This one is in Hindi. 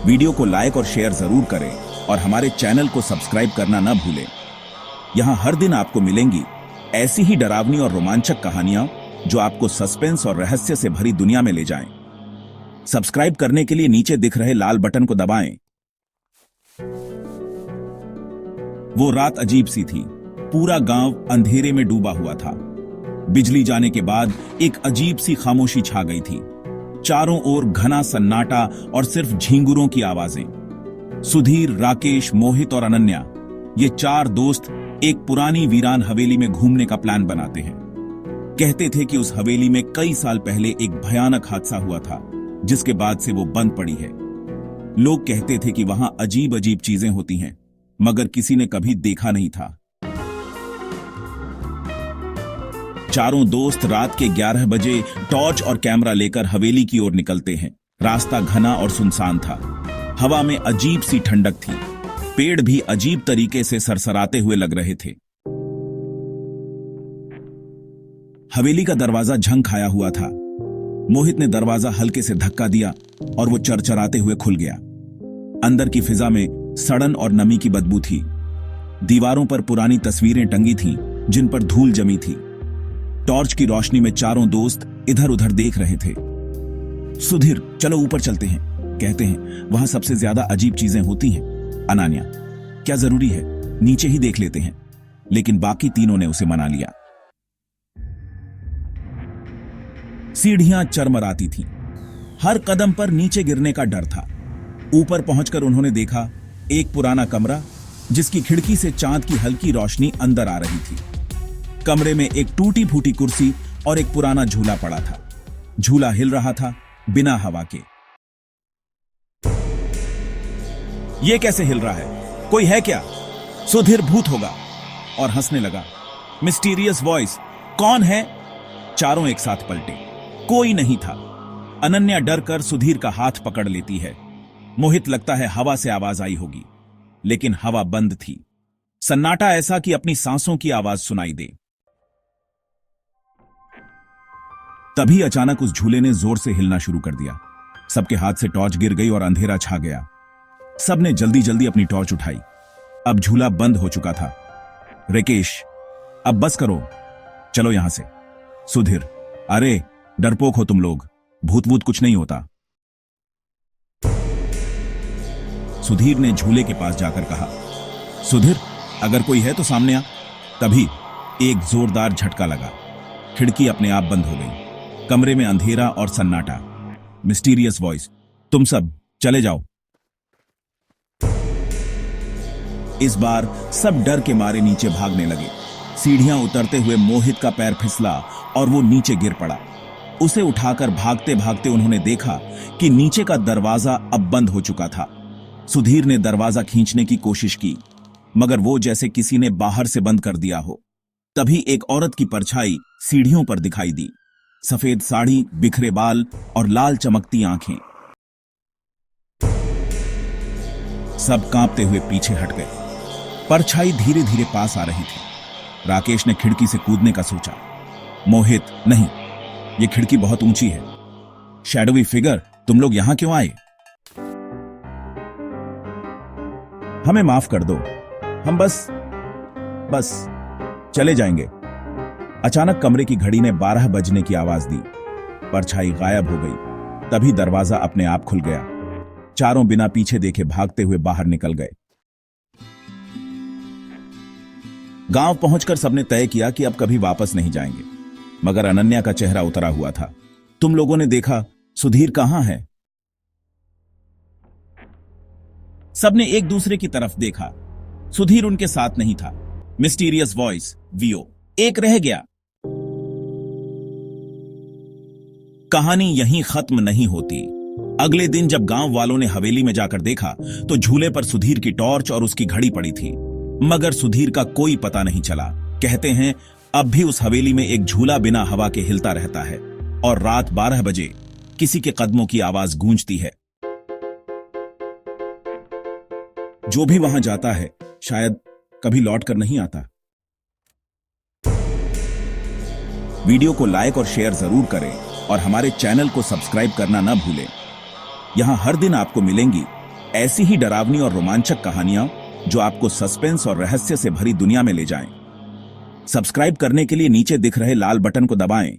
वीडियो को लाइक और शेयर जरूर करें और हमारे चैनल को सब्सक्राइब करना न भूलें। यहाँ हर दिन आपको मिलेंगी ऐसी ही डरावनी और रोमांचक कहानियां जो आपको सस्पेंस और रहस्य से भरी दुनिया में ले जाएं। सब्सक्राइब करने के लिए नीचे दिख रहे लाल बटन को दबाएं। वो रात अजीब सी थी। पूरा गांव अंधेरे में डूबा हुआ था। बिजली जाने के बाद एक अजीब सी खामोशी छा गई थी। चारों ओर घना सन्नाटा और सिर्फ झींगुरों की आवाजें। सुधीर, राकेश, मोहित और अनन्या, ये चार दोस्त एक पुरानी वीरान हवेली में घूमने का प्लान बनाते हैं। कहते थे कि उस हवेली में कई साल पहले एक भयानक हादसा हुआ था, जिसके बाद से वो बंद पड़ी है। लोग कहते थे कि वहां अजीब अजीब चीजें होती हैं, मगर किसी ने कभी देखा नहीं था। चारों दोस्त रात के 11 बजे टॉर्च और कैमरा लेकर हवेली की ओर निकलते हैं। रास्ता घना और सुनसान था। हवा में अजीब सी ठंडक थी। पेड़ भी अजीब तरीके से सरसराते हुए लग रहे थे। हवेली का दरवाजा झंग खाया हुआ था। मोहित ने दरवाजा हल्के से धक्का दिया और वो चरचराते हुए खुल गया। अंदर की फिजा में सड़न और नमी की बदबू थी। दीवारों पर पुरानी तस्वीरें टंगी थीं, जिन पर धूल जमी थी। टॉर्च की रोशनी में चारों दोस्त इधर उधर देख रहे थे। सुधीर, चलो ऊपर चलते हैं, कहते हैं वहां सबसे ज्यादा अजीब चीजें होती हैं। अनन्या, क्या जरूरी है, नीचे ही देख लेते हैं। लेकिन बाकी तीनों ने उसे मना लिया। सीढ़ियां चरमराती थीं। हर कदम पर नीचे गिरने का डर था। ऊपर पहुंचकर उन्होंने देखा एक पुराना कमरा, जिसकी खिड़की से चांद की हल्की रोशनी अंदर आ रही थी। कमरे में एक टूटी फूटी कुर्सी और एक पुराना झूला पड़ा था। झूला हिल रहा था बिना हवा के। ये कैसे हिल रहा है? कोई है क्या? सुधीर भूत होगा, और हंसने लगा। मिस्टीरियस वॉइस, कौन है? चारों एक साथ पलटे। कोई नहीं था। अनन्या डर कर सुधीर का हाथ पकड़ लेती है। मोहित, लगता है हवा से आवाज आई होगी, लेकिन हवा बंद थी। सन्नाटा ऐसा कि अपनी सांसों की आवाज सुनाई दे। तभी अचानक उस झूले ने जोर से हिलना शुरू कर दिया। सबके हाथ से टॉर्च गिर गई और अंधेरा छा गया। सबने जल्दी जल्दी अपनी टॉर्च उठाई। अब झूला बंद हो चुका था। राकेश, अब बस करो, चलो यहां से। सुधीर, अरे डरपोक हो तुम लोग, भूत वूत कुछ नहीं होता। सुधीर ने झूले के पास जाकर कहा, सुधीर, अगर कोई है तो सामने आ। तभी एक जोरदार झटका लगा। खिड़की अपने आप बंद हो गई। कमरे में अंधेरा और सन्नाटा। मिस्टीरियस वॉइस, तुम सब चले जाओ। इस बार सब डर के मारे नीचे भागने लगे। सीढ़ियां उतरते हुए मोहित का पैर फिसला और वो नीचे गिर पड़ा। उसे उठाकर भागते भागते उन्होंने देखा कि नीचे का दरवाजा अब बंद हो चुका था। सुधीर ने दरवाजा खींचने की कोशिश की, मगर वो जैसे किसी ने बाहर से बंद कर दिया हो। तभी एक औरत की परछाई सीढ़ियों पर दिखाई दी। सफेद साड़ी, बिखरे बाल और लाल चमकती आंखें। सब कांपते हुए पीछे हट गए। परछाई धीरे धीरे पास आ रही थी। राकेश ने खिड़की से कूदने का सोचा। मोहित, नहीं, यह खिड़की बहुत ऊंची है। शैडोवी फिगर, तुम लोग यहां क्यों आए? हमें माफ कर दो, हम बस चले जाएंगे। अचानक कमरे की घड़ी ने 12 बजने की आवाज दी। परछाई गायब हो गई। तभी दरवाजा अपने आप खुल गया। चारों बिना पीछे देखे भागते हुए बाहर निकल गए। गांव पहुंचकर सबने तय किया कि अब कभी वापस नहीं जाएंगे, मगर अनन्या का चेहरा उतरा हुआ था। तुम लोगों ने देखा सुधीर कहां है? सबने एक दूसरे की तरफ देखा। सुधीर उनके साथ नहीं था। मिस्टीरियस वॉइस, वीओ, एक रह गया। कहानी यहीं खत्म नहीं होती। अगले दिन जब गांव वालों ने हवेली में जाकर देखा तो झूले पर सुधीर की टॉर्च और उसकी घड़ी पड़ी थी, मगर सुधीर का कोई पता नहीं चला। कहते हैं अब भी उस हवेली में एक झूला बिना हवा के हिलता रहता है और रात 12 बजे किसी के कदमों की आवाज गूंजती है। जो भी वहां जाता है शायद कभी लौट कर नहीं आता। वीडियो को लाइक और शेयर जरूर करें और हमारे चैनल को सब्सक्राइब करना ना भूलें। यहां हर दिन आपको मिलेंगी ऐसी ही डरावनी और रोमांचक कहानियां जो आपको सस्पेंस और रहस्य से भरी दुनिया में ले जाएं। सब्सक्राइब करने के लिए नीचे दिख रहे लाल बटन को दबाएं